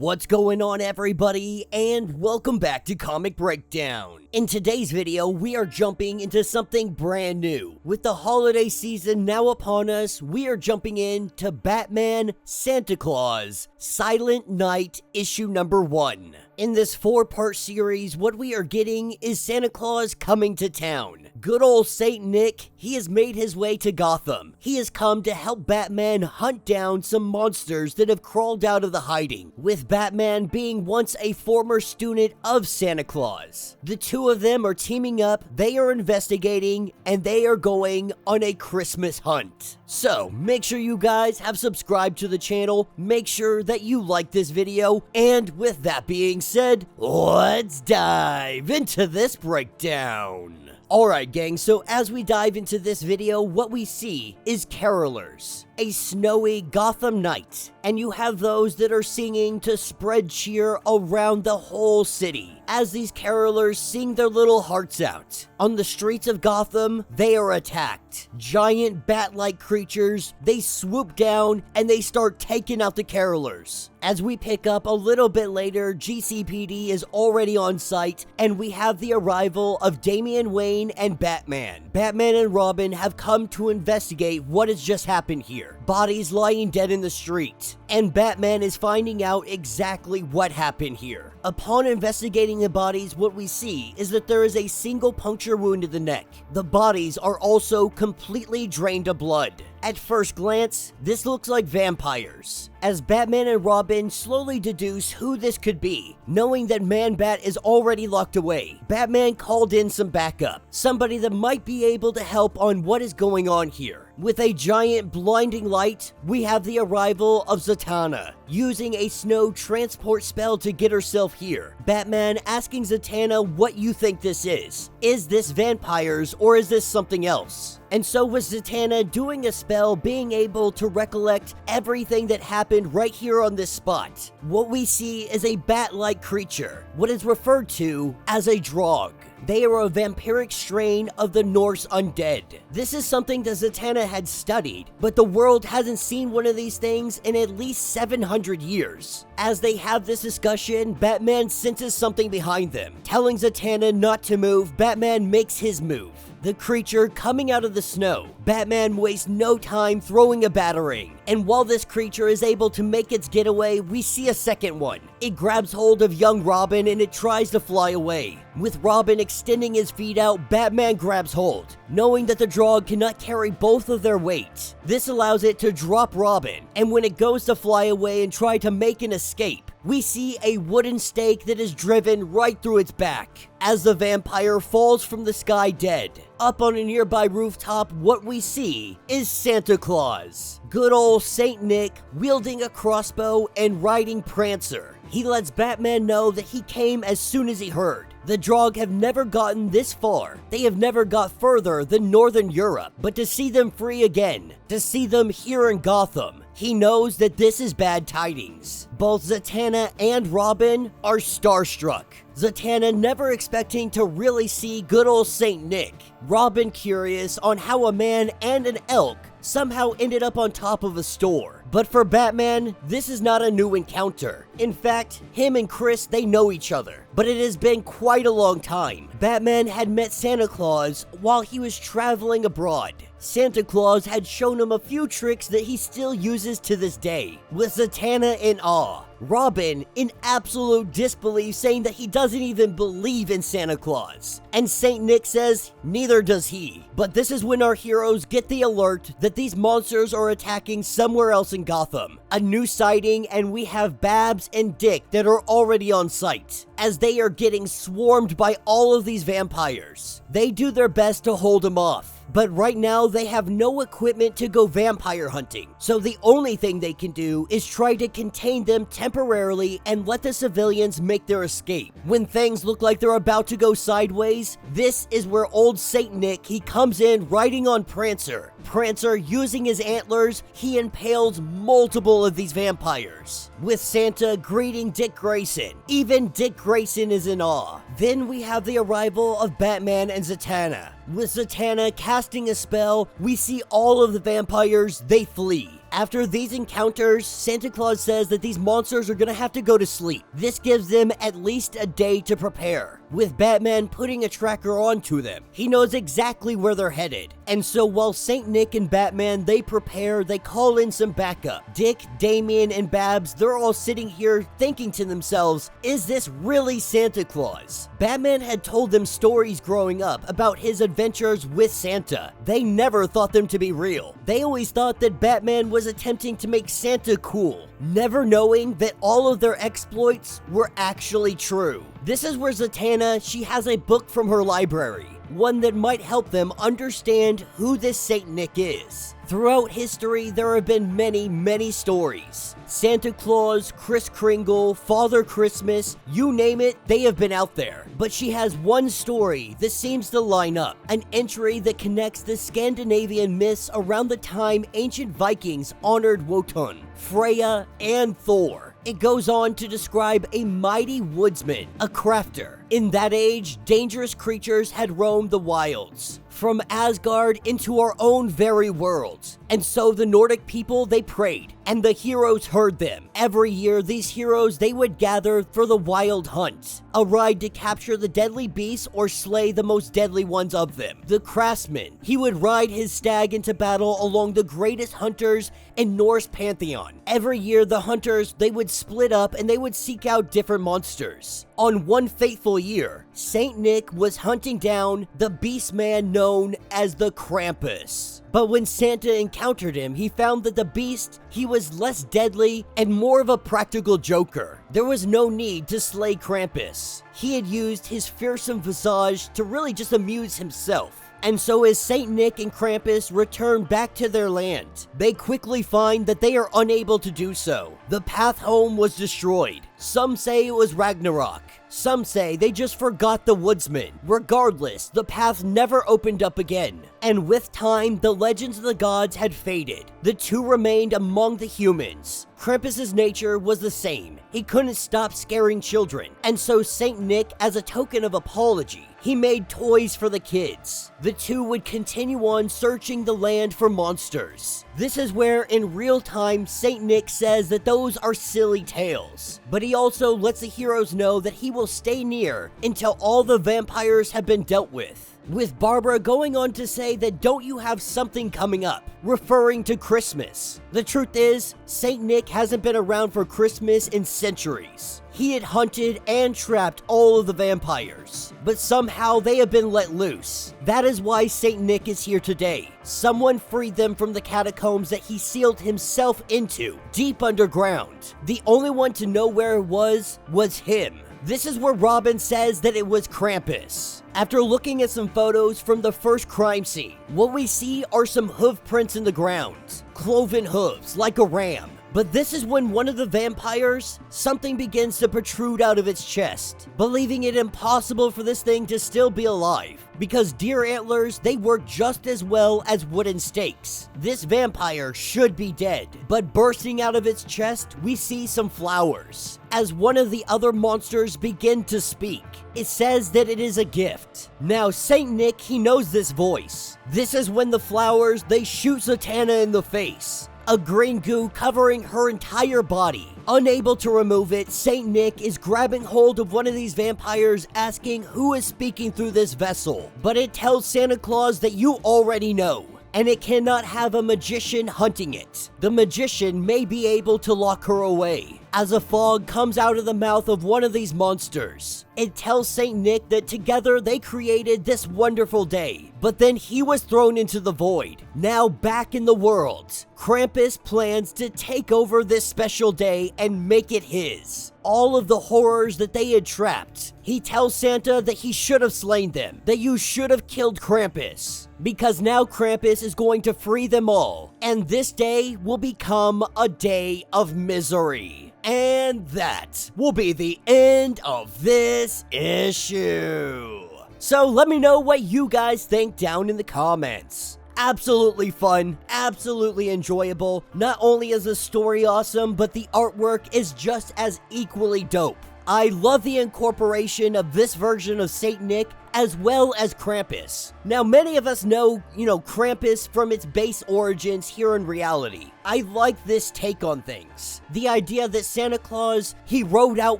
What's going on, everybody, and welcome back to Comic Breakdown. In today's video, we are jumping into something brand new. With the holiday season now upon us, we are jumping into Batman Santa Claus Silent Night issue number 1. In this 4-part series, what we are getting is Santa Claus coming to town. Good old Saint Nick, he has made his way to Gotham. He has come to help Batman hunt down some monsters that have crawled out of the hiding, with Batman being once a former student of Santa Claus. The two of them are teaming up, they are investigating, and they are going on a Christmas hunt. So, make sure you guys have subscribed to the channel, make sure that you like this video, and with that being said, let's dive into this breakdown. Alright gang, so as we dive into this video, what we see is carolers. A snowy Gotham night, and you have those that are singing to spread cheer around the whole city, as these carolers sing their little hearts out. On the streets of Gotham, they are attacked. Giant bat-like creatures, they swoop down and they start taking out the carolers. As we pick up a little bit later, GCPD is already on site, and we have the arrival of Damian Wayne and Batman. Batman and Robin have come to investigate what has just happened here. Bodies lying dead in the street, and Batman is finding out exactly what happened here. Upon investigating the bodies, what we see is that there is a single puncture wound to the neck. The bodies are also completely drained of blood. At first glance, this looks like vampires, as Batman and Robin slowly deduce who this could be. Knowing that Man-Bat is already locked away, Batman called in some backup, somebody that might be able to help on what is going on here. With a giant blinding light, we have the arrival of Zatanna, using a snow transport spell to get herself here. Batman asking Zatanna what you think this is. Is this vampires or is this something else? And so with Zatanna doing a spell, being able to recollect everything that happened right here on this spot, what we see is a bat-like creature, what is referred to as a Drog. They are a vampiric strain of the Norse undead. This is something that Zatanna had studied, but the world hasn't seen one of these things in at least 700 years. As they have this discussion, Batman senses something behind them. Telling Zatanna not to move, Batman makes his move. The creature coming out of the snow. Batman wastes no time throwing a batarang, and while this creature is able to make its getaway, we see a second one. It grabs hold of young Robin and it tries to fly away. With Robin extending his feet out, Batman grabs hold, knowing that the Drog cannot carry both of their weight. This allows it to drop Robin, and when it goes to fly away and try to make an escape, we see a wooden stake that is driven right through its back, as the vampire falls from the sky dead. Up on a nearby rooftop, what we see is Santa Claus. Good old Saint Nick wielding a crossbow and riding Prancer. He lets Batman know that he came as soon as he heard. The Drog have never gotten this far. They have never got further than Northern Europe. But to see them free again, to see them here in Gotham, he knows that this is bad tidings. Both Zatanna and Robin are starstruck. Zatanna never expecting to really see good old Saint Nick. Robin curious on how a man and an elk somehow ended up on top of a store. But for Batman, this is not a new encounter. In fact, him and Chris, they know each other. But it has been quite a long time. Batman had met Santa Claus while he was traveling abroad. Santa Claus had shown him a few tricks that he still uses to this day, with Zatanna in awe. Robin in absolute disbelief, saying that he doesn't even believe in Santa Claus. And Saint Nick says neither does he. But this is when our heroes get the alert that these monsters are attacking somewhere else in Gotham. A new sighting, and we have Babs and Dick that are already on site, as they are getting swarmed by all of these vampires. They do their best to hold them off, but right now they have no equipment to go vampire hunting, so the only thing they can do is try to contain them temporarily and let the civilians make their escape. When things look like they're about to go sideways, this is where old Saint Nick, he comes in riding on Prancer. Prancer, using his antlers, he impales multiple of these vampires, with Santa greeting Dick Grayson. Even Dick Grayson is in awe. Then we have the arrival of Batman and Zatanna. With Zatanna casting a spell, we see all of the vampires, they flee. After these encounters, Santa Claus says that these monsters are gonna have to go to sleep. This gives them at least a day to prepare, with Batman putting a tracker onto them. He knows exactly where they're headed. And so while Saint Nick and Batman, they prepare, they call in some backup. Dick, Damian, and Babs, they're all sitting here thinking to themselves, is this really Santa Claus? Batman had told them stories growing up about his adventures with Santa. They never thought them to be real. They always thought that Batman was attempting to make Santa cool, never knowing that all of their exploits were actually true. This is where Zatanna, she has a book from her library, one that might help them understand who this Saint Nick is. Throughout history, there have been many stories. Santa Claus, Kris Kringle, Father Christmas, you name it, they have been out there. But she has one story that seems to line up, an entry that connects the Scandinavian myths around the time ancient Vikings honored Wotan, Freya, and Thor. It goes on to describe a mighty woodsman, a crafter. In that age, dangerous creatures had roamed the wilds, from Asgard into our own very worlds. And so the Nordic people, they prayed, and the heroes heard them. Every year, these heroes, they would gather for the wild hunt, a ride to capture the deadly beasts or slay the most deadly ones of them. The craftsman, he would ride his stag into battle along the greatest hunters in Norse pantheon. Every year, the hunters, they would split up and they would seek out different monsters. On one fateful year, Saint Nick was hunting down the beast man known as the Krampus. But when Santa encountered him, he found that the beast, he was less deadly and more of a practical joker. There was no need to slay Krampus. He had used his fearsome visage to really just amuse himself. And so as Saint Nick and Krampus return back to their land, they quickly find that they are unable to do so. The path home was destroyed. Some say it was Ragnarok. Some say they just forgot the woodsman. Regardless, the path never opened up again. And with time, the legends of the gods had faded. The two remained among the humans. Krampus's nature was the same. He couldn't stop scaring children. And so Saint Nick, as a token of apology, he made toys for the kids. The two would continue on searching the land for monsters. This is where, in real time, Saint Nick says that those are silly tales. But he also lets the heroes know that he will stay near until all the vampires have been dealt with. With Barbara going on to say that don't you have something coming up, referring to Christmas. The truth is, Saint Nick hasn't been around for Christmas in centuries. He had hunted and trapped all of the vampires, but somehow they have been let loose. That is why Saint Nick is here today. Someone freed them from the catacombs that he sealed himself into, deep underground. The only one to know where it was him. This is where Robin says that it was Krampus. After looking at some photos from the first crime scene, what we see are some hoof prints in the ground, cloven hooves like a ram. But this is when one of the vampires, something begins to protrude out of its chest, believing it impossible for this thing to still be alive, because deer antlers, they work just as well as wooden stakes. This vampire should be dead, but bursting out of its chest, we see some flowers. As one of the other monsters begin to speak, it says that it is a gift. Now, Saint Nick, he knows this voice. This is when the flowers, they shoot Zatanna in the face. A green goo covering her entire body. Unable to remove it, Saint Nick is grabbing hold of one of these vampires, asking who is speaking through this vessel. But it tells Santa Claus that you already know, and it cannot have a magician hunting it. The magician may be able to lock her away. As a fog comes out of the mouth of one of these monsters, it tells Saint Nick that together they created this wonderful day. But then he was thrown into the void. Now back in the world, Krampus plans to take over this special day and make it his. All of the horrors that they had trapped. He tells Santa that he should have slain them, that you should have killed Krampus, because now Krampus is going to free them all, and this day will become a day of misery. And that will be the end of this issue. So let me know what you guys think down in the comments. Absolutely fun, absolutely enjoyable. Not only is the story awesome, but the artwork is just as equally dope. I love the incorporation of this version of Saint Nick as well as Krampus. Now, many of us know, Krampus from its base origins here in reality. I like this take on things. The idea that Santa Claus, he rode out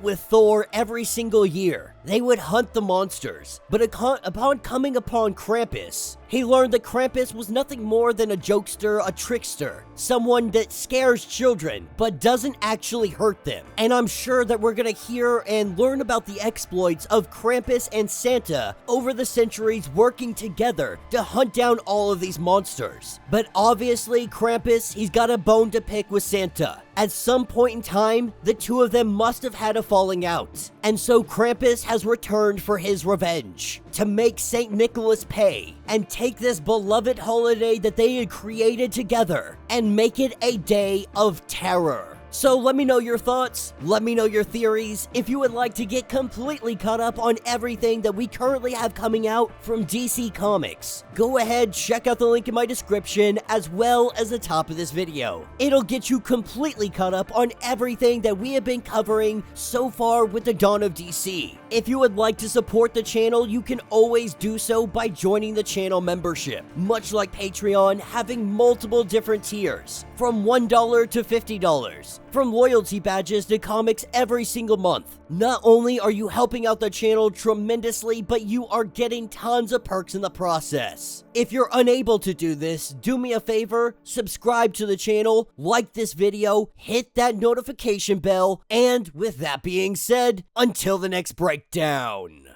with Thor every single year. They would hunt the monsters, but upon coming upon Krampus, he learned that Krampus was nothing more than a jokester, a trickster, someone that scares children, but doesn't actually hurt them. And I'm sure that we're gonna hear and learn about the exploits of Krampus and Santa over the centuries working together to hunt down all of these monsters. But obviously, Krampus, he's got a bone to pick with Santa. At some point in time, the two of them must have had a falling out, and so Krampus has returned for his revenge, to make St. Nicholas pay, and take this beloved holiday that they had created together, and make it a day of terror. So let me know your thoughts, let me know your theories. If you would like to get completely caught up on everything that we currently have coming out from DC Comics, go ahead, check out the link in my description as well as the top of this video. It'll get you completely caught up on everything that we have been covering so far with the dawn of DC. If you would like to support the channel, you can always do so by joining the channel membership. Much like Patreon, having multiple different tiers, from $1 to $50. From loyalty badges to comics every single month. Not only are you helping out the channel tremendously, but you are getting tons of perks in the process. If you're unable to do this, do me a favor, subscribe to the channel, like this video, hit that notification bell, and with that being said, until the next breakdown.